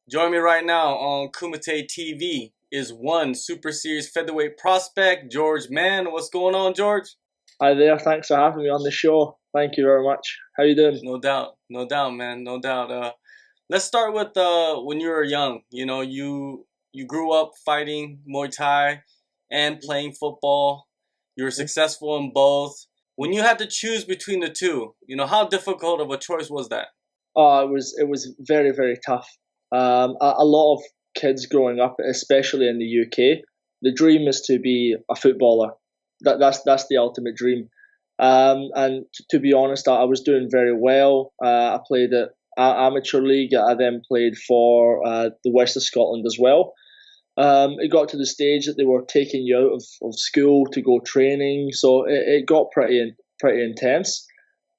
Join me right now on Kumite TV is one Super Series featherweight prospect, George Mann. What's going on, George? Hi there, thanks for having me on the show. Thank you very much. How you doing? No doubt, man, no doubt. Let's start with when you were young. You grew up fighting Muay Thai and playing football. You were successful in both. When you had to choose between the two, how difficult of a choice was that? It was very tough. A lot of kids growing up, especially in the UK, the dream is to be a footballer. That's the ultimate dream. And to be honest, I was doing very well. I played at amateur league. I then played for the West of Scotland as well. It got to the stage that they were taking you out of school to go training, so it got pretty intense.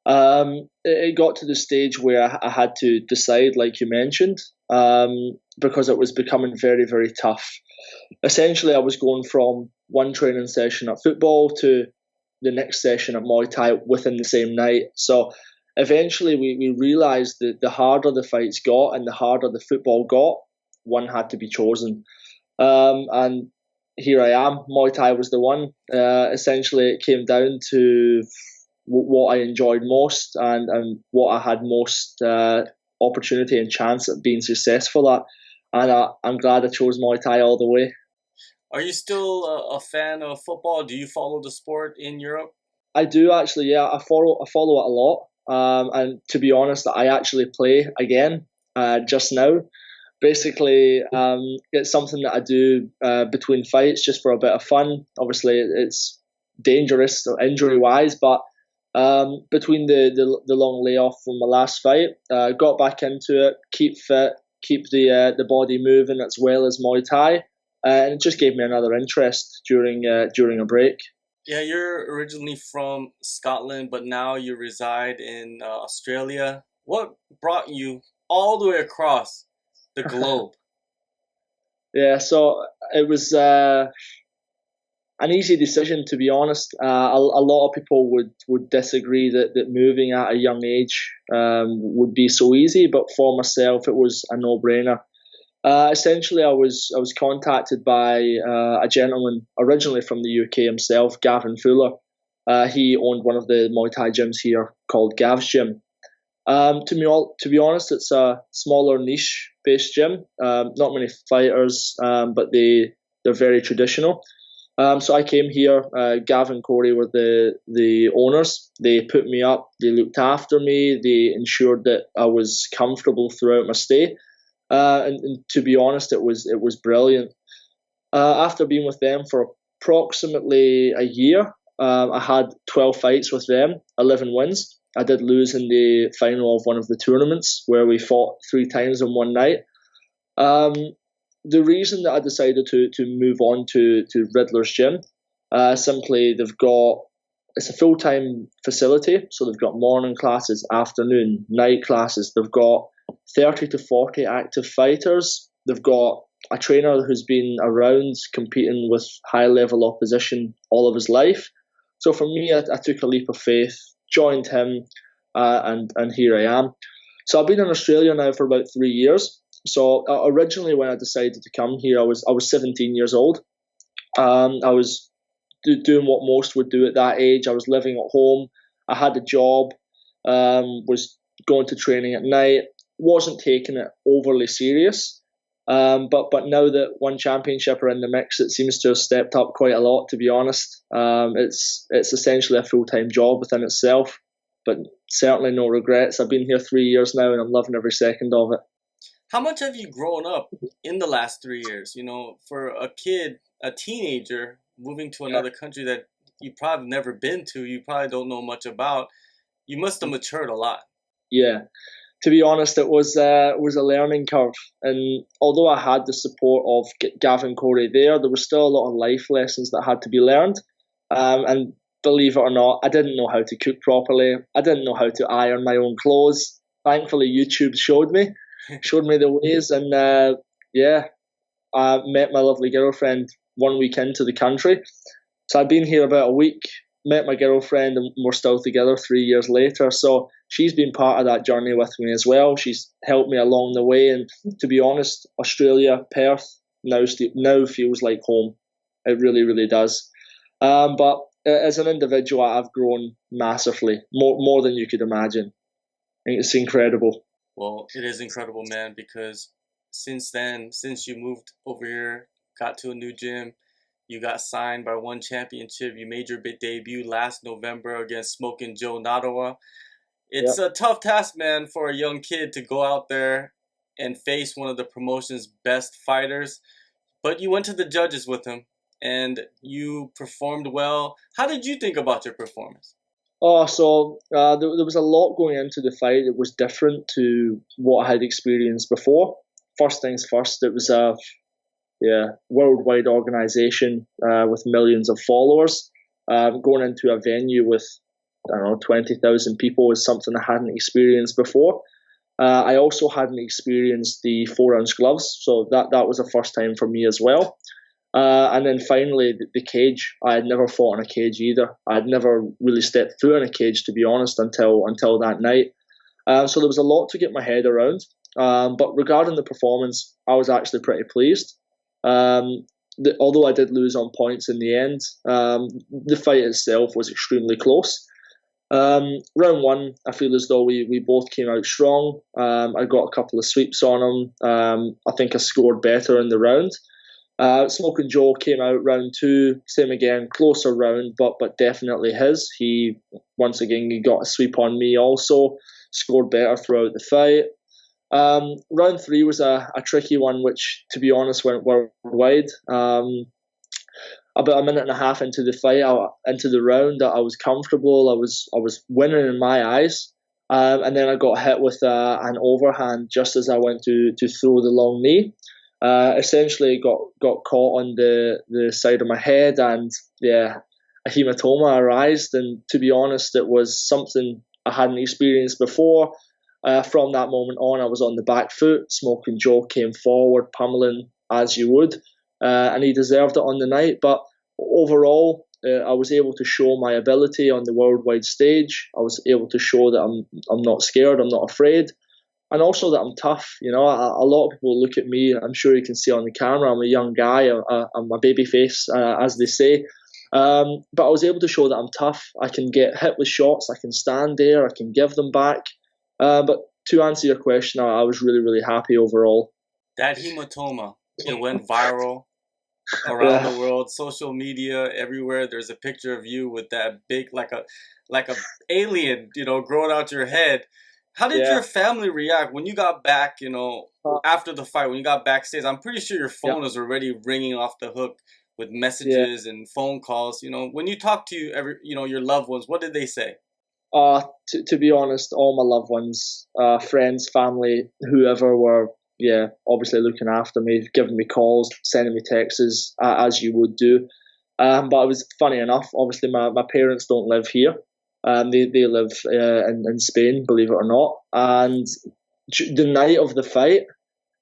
It got to the stage where I had to decide, like you mentioned, because it was becoming very tough. Essentially, I was going from one training session at football to the next session at Muay Thai within the same night. So eventually, we realised that the harder the fights got and the harder the football got, one had to be chosen. And here I am. Muay Thai was the one. Essentially, it came down to what I enjoyed most and what I had most opportunity and chance at being successful at. And I'm glad I chose Muay Thai all the way. Are you still a fan of football? Do you follow the sport in Europe? I do actually, yeah. I follow it a lot. And to be honest, I actually play again just now. Basically, it's something that I do between fights just for a bit of fun. Obviously, it's dangerous injury wise, but between the long layoff from my last fight, got back into it, keep fit, keep the body moving as well as Muay Thai, and it just gave me another interest during a break. Yeah, you're originally from Scotland, but now you reside in Australia. What brought you all the way across the globe? Yeah, so it was an easy decision, to be honest. A lot of people would disagree that moving at a young age would be so easy, but for myself, it was a no-brainer. Essentially, I was contacted by a gentleman originally from the UK himself, Gavin Fuller. He owned one of the Muay Thai gyms here called Gav's Gym. To be honest, it's a smaller niche-based gym. Not many fighters, but they're very traditional. So I came here. Gav and Corey were the owners. They put me up. They looked after me. They ensured that I was comfortable throughout my stay. And to be honest, it was brilliant. After being with them for approximately a year, I had 12 fights with them, 11 wins. I did lose in the final of one of the tournaments where we fought three times in one night. Um, the reason that I decided to move on to Riddlers Gym, simply it's a full time facility, so they've got morning classes, afternoon, night classes. They've got 30 to 40 active fighters. They've got a trainer who's been around competing with high level opposition all of his life. So for me, I took a leap of faith, joined him, and here I am. So I've been in Australia now for about 3 years. So originally, when I decided to come here, I was 17 years old. I was doing what most would do at that age. I was living at home. I had a job. Was going to training at night. Wasn't taking it overly serious. But now that one championship are in the mix, it seems to have stepped up quite a lot. To be honest, it's essentially a full time job within itself. But certainly no regrets. I've been here 3 years now, and I'm loving every second of it. How much have you grown up in the last 3 years? For a kid, a teenager moving to Yeah. another country that you probably never been to, you probably don't know much about, you must have matured a lot. Yeah. To be honest, it was a learning curve, and although I had the support of Gavin Corey there was still a lot of life lessons that had to be learned. And believe it or not, I didn't know how to cook properly. I didn't know how to iron my own clothes. Thankfully, YouTube showed me the ways, and yeah, I met my lovely girlfriend one week into the country. So I'd been here about a week, met my girlfriend, and we're still together 3 years later. So she's been part of that journey with me as well. She's helped me along the way, and to be honest, Australia, Perth, now feels like home. It really, really does. But as an individual, I've grown massively, more than you could imagine. I think it's incredible. Well, it is incredible, man, because since then, since you moved over here, got to a new gym, you got signed by One Championship, you made your big debut last November against Smoking Jo Nattawat. It's Yep. a tough task, man, for a young kid to go out there and face one of the promotion's best fighters. But you went to the judges with him and you performed well. How did you think about your performance? Oh, so there was a lot going into the fight. It was different to what I had experienced before. First things first, it was a worldwide organisation with millions of followers. Going into a venue with, I don't know, 20,000 people is something I hadn't experienced before. I also hadn't experienced the 4-ounce gloves, so that was a first time for me as well. And then finally, the cage. I had never fought in a cage either. I had never really stepped through in a cage, to be honest, until that night. So there was a lot to get my head around. But regarding the performance, I was actually pretty pleased. Although I did lose on points in the end, the fight itself was extremely close. Round one, I feel as though we both came out strong. I got a couple of sweeps on him. I think I scored better in the round. Smoking Joe came out round two, same again, closer round, but definitely his. He got a sweep on me also, scored better throughout the fight. Round three was a tricky one, which to be honest went worldwide. About a minute and a half into the fight, into the round, I was comfortable. I was winning in my eyes, and then I got hit with an overhand just as I went to throw the long knee. Essentially got caught on the side of my head, and a hematoma arised. And to be honest, it was something I hadn't experienced before. From that moment on, I was on the back foot. Smoking Joe came forward, pummeling as you would, and he deserved it on the night. But overall, I was able to show my ability on the worldwide stage. I was able to show that I'm not scared, I'm not afraid, and also that I'm tough. You know, a lot of people look at me. I'm sure you can see on the camera. I'm a young guy. I'm a baby face, as they say. But I was able to show that I'm tough. I can get hit with shots. I can stand there. I can give them back. But to answer your question, I was really, really happy overall. That hematoma, it went viral around Yeah, the world, social media, everywhere. There's a picture of you with that big, like a alien, growing out your head. How did your yeah, family react when you got back, after the fight, when you got backstage? I'm pretty sure your yeah, phone was already ringing off the hook with yeah. messages and phone calls. When you talk to your loved ones, what did they say? To be honest, all my loved ones, friends, family, whoever were, obviously looking after me, giving me calls, sending me texts, as you would do. But it was funny enough. Obviously, my parents don't live here. They live in Spain, believe it or not. And the night of the fight,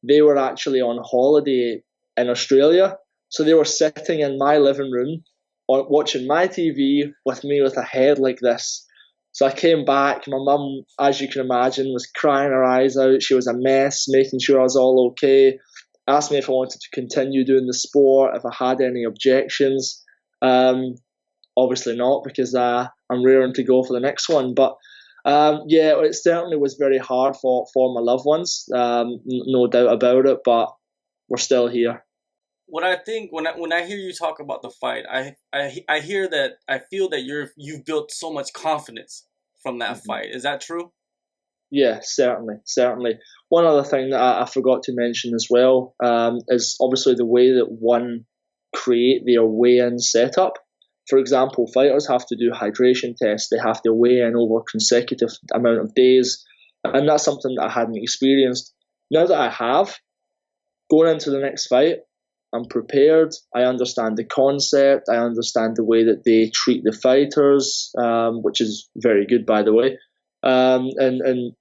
they were actually on holiday in Australia. So they were sitting in my living room watching my TV with me with a head like this. So I came back. My mum, as you can imagine, was crying her eyes out. She was a mess, making sure I was all okay. Asked me if I wanted to continue doing the sport, if I had any objections. Obviously not, because I'm raring to go for the next one. But it certainly was very hard for my loved ones, no doubt about it. But we're still here. What I think when I hear you talk about the fight, I hear that I feel that you've built so much confidence from that Mhm. fight. Is that true? Yeah, certainly, certainly. One other thing that I forgot to mention as well is obviously the way that one create their weigh-in setup. For example, fighters have to do hydration tests. They have to weigh in over consecutive amount of days, and that's something that I hadn't experienced. Now that I have, going into the next fight, I'm prepared. I understand the concept. I understand the way that they treat the fighters, which is very good, by the way. And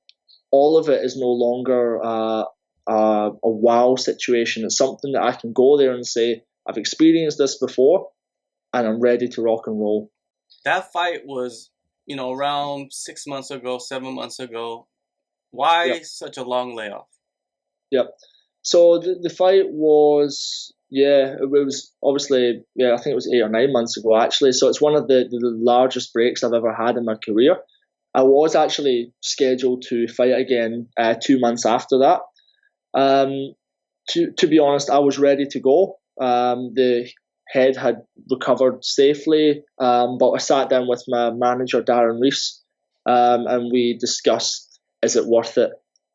all of it is no longer a wow situation. It's something that I can go there and say, I've experienced this before, and I'm ready to rock and roll. That fight was around 6 months ago, 7 months ago. Why Yep. such a long layoff? Yep. So the fight was, yeah, it was obviously, yeah, I think it was 8 or 9 months ago actually. So it's one of the largest breaks I've ever had in my career. I was actually scheduled to fight again 2 months after that. Um, to be honest, I was ready to go. The head had recovered safely, but I sat down with my manager Darren Rees, and we discussed: is it worth it?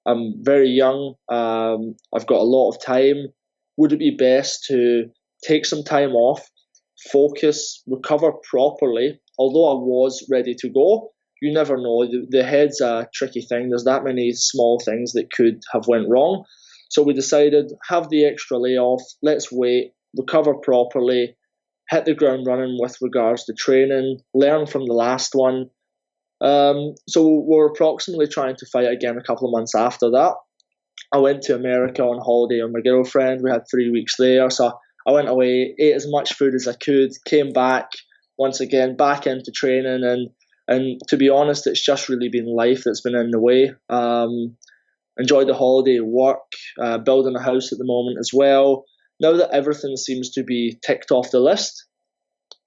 I'm very young. I've got a lot of time. Would it be best to take some time off, focus, recover properly? Although I was ready to go, you never know. The head's a tricky thing. There's that many small things that could have went wrong. So we decided, have the extra layoff, let's wait, recover properly, hit the ground running with regards to training, learn from the last one. So we're approximately trying to fight again a couple of months after that. I went to America on holiday with my girlfriend. We had 3 weeks there. So I went away, ate as much food as I could, came back once again, back into training. And to be honest, it's just really been life that's been in the way. Enjoyed the holiday, work, building a house at the moment as well. Now that everything seems to be ticked off the list,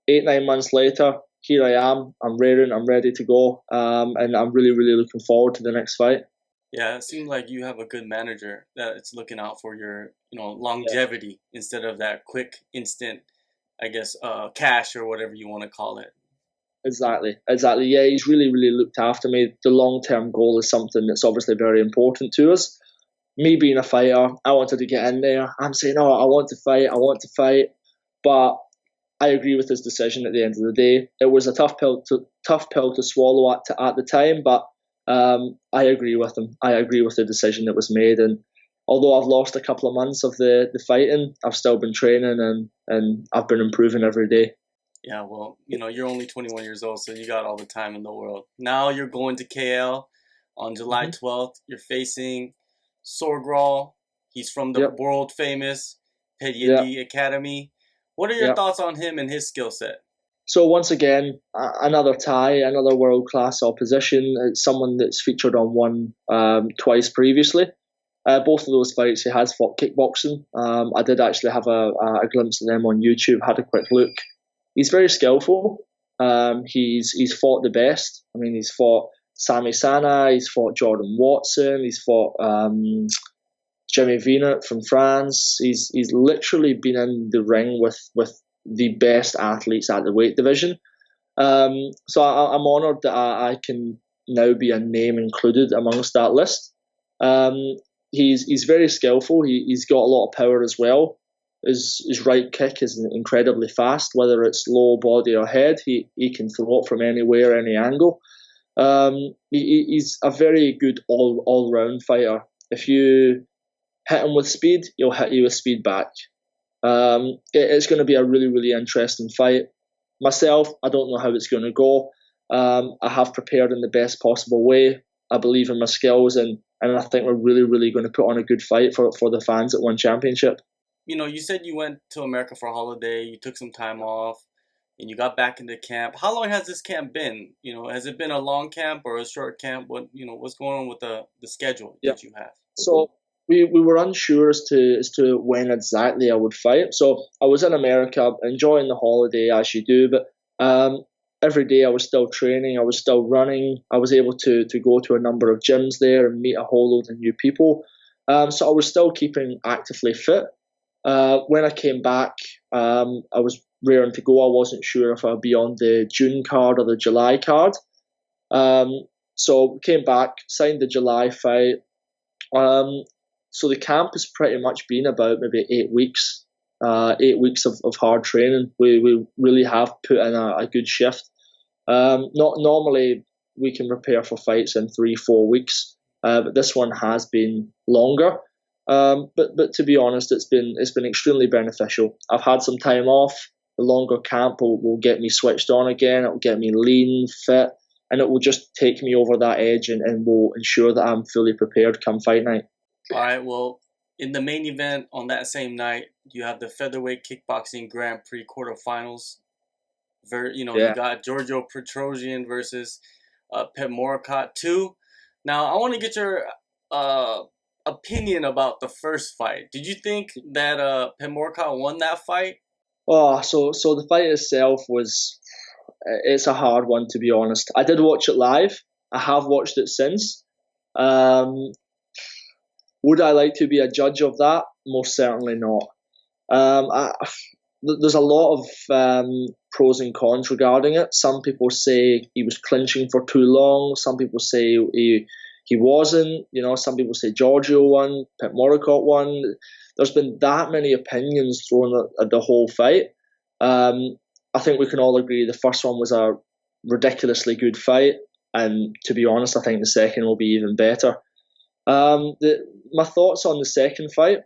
8, 9 months later, here I am. I'm raring, I'm ready to go, and I'm really, really looking forward to the next fight. Yeah, it seems like you have a good manager that it's looking out for your, Yeah, longevity instead of that quick, instant, I guess, cash or whatever you want to call it. exactly, exactly. Yeah, he's really, really looked after me. The long-term goal is something that's obviously very important to us. Me being a fighter, I wanted to get in there. I'm saying, oh, I want to fight, I want to fight, but I agree with his decision at the end of the day. It was a tough pill to swallow at the time, but I agree with him. I agree with the decision that was made. And although I've lost a couple of months of the fighting, I've still been training and I've been improving every day. Yeah, well, you're only 21 years old, so you got all the time in the world. Now you're going to KL on July Mm-hmm. 12th. You're facing Sorgraw. He's from the Yep, world famous yep, Petchyindee Academy. What are your yep. thoughts on him and his skill set? So once again, another tie, another world class opposition. It's someone that's featured on one twice previously. Both of those fights, he has fought kickboxing. I did actually have a glimpse of them on YouTube. Had a quick look. He's very skillful. He's fought the best. I mean, he's fought Sami Sana. He's fought Jordan Watson. He's fought Jimmy Vienet from France. He's literally been in the ring with the best athletes at the weight division. So I'm honoured that I can now be a name included amongst that list. Um, he's very skillful. He's got a lot of power as well. His right kick is incredibly fast, whether it's low body or head. He can throw it from anywhere, any angle. He's a very good all round fighter. If you hit him with speed, he'll hit you with speed back. It's going to be a really, really interesting fight. Myself, I don't know how it's going to go. I have prepared in the best possible way. I believe in my skills, and I think we're really, really going to put on a good fight for the fans at One Championship. You said you went to America for a holiday, you took some time off, and you got back into camp. How long has this camp been? Has it been a long camp or a short camp? What's going on with the schedule Yeah. that you have? So we were unsure as to when exactly I would fight. So I was in America enjoying the holiday as you do, but every day I was still training, I was still running, I was able to go to a number of gyms there and meet a whole load of new people. So I was still keeping actively fit. When I came back, I was raring to go. I wasn't sure if I'd be on the June card or the July card. Um, so came back, signed the July fight. Um, so the camp has pretty much been about maybe 8 weeks, 8 weeks of hard training. We really have put in a good shift. Not normally we can prepare for fights in 3 4 weeks, but this one has been longer. But to be honest, it's been extremely beneficial. I've had some time off. The longer camp will get me switched on again. It will get me lean, fit, and it will just take me over that edge and will ensure that I'm fully prepared come fight night. All right. Well, in the main event on that same night, you have the featherweight kickboxing Grand Prix quarterfinals. You Yeah. got Giorgio Petrosyan versus Petchmorakot 2. Now, I want to get your uh, opinion about the first fight. Did you think that Petchmorakot won that fight? Oh, so the fight itself was it's a hard one, to be honest. I did watch it live. I have watched it since. Um, would I like to be a judge of that? Most certainly not. There's a lot of pros and cons regarding it. Some people say he was clinching for too long. Some people say he wasn't. Some people say Giorgio won, Petchmorakot won. There's been that many opinions thrown at the whole fight. I think we can all agree the first one was a ridiculously good fight, and to be honest, I think the second will be even better. My thoughts on the second fight.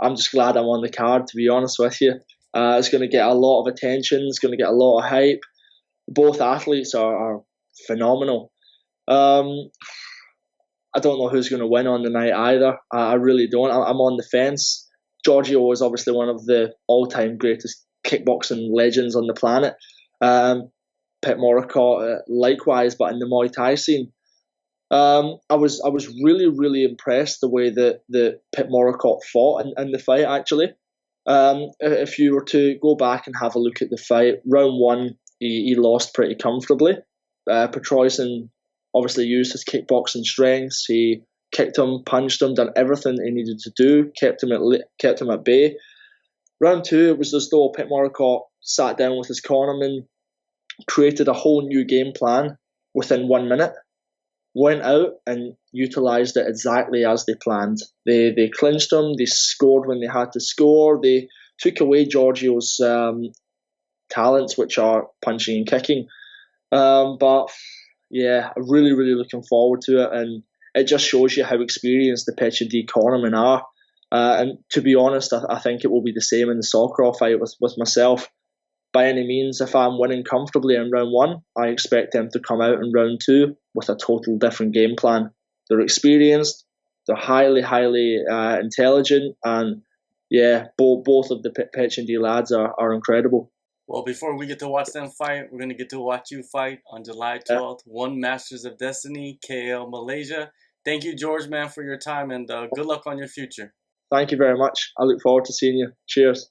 I'm just glad I'm on the card, to be honest with you. It's going to get a lot of attention. It's going to get a lot of hype. Both athletes are phenomenal. I don't know who's going to win on the night either. I really don't. I'm on the fence. Giorgio is obviously one of the all-time greatest kickboxing legends on the planet. Petchmorakot, likewise, but in the Muay Thai scene. I was really impressed the way that Petchmorakot fought in the fight. Actually, if you were to go back and have a look at the fight, round one he lost pretty comfortably. Petrosyan obviously used his kickboxing strengths. He kicked him, punched him, done everything he needed to do, kept him at bay. Round two, it was as though Petchmorakot sat down with his cornerman, created a whole new game plan within 1 minute. Went out and utilised it exactly as they planned. They clinched them. They scored when they had to score. They took away Giorgio's talents, which are punching and kicking. But yeah, I'm really looking forward to it, and it just shows you how experienced the Petchyindee cornermen are. And to be honest, I think it will be the same in the Sorgraw fight with myself. By any means, if I'm winning comfortably in round one, I expect them to come out in round two with a total different game plan. They're experienced, they're highly intelligent, and yeah, both of the Petchyindee lads are incredible. Well, before we get to watch them fight, we're going to get to watch you fight on July Yeah. 12th. One Masters of Destiny, KL, Malaysia. Thank you, George Mann, for your time, and good luck on your future. Thank you very much. I look forward to seeing you. Cheers.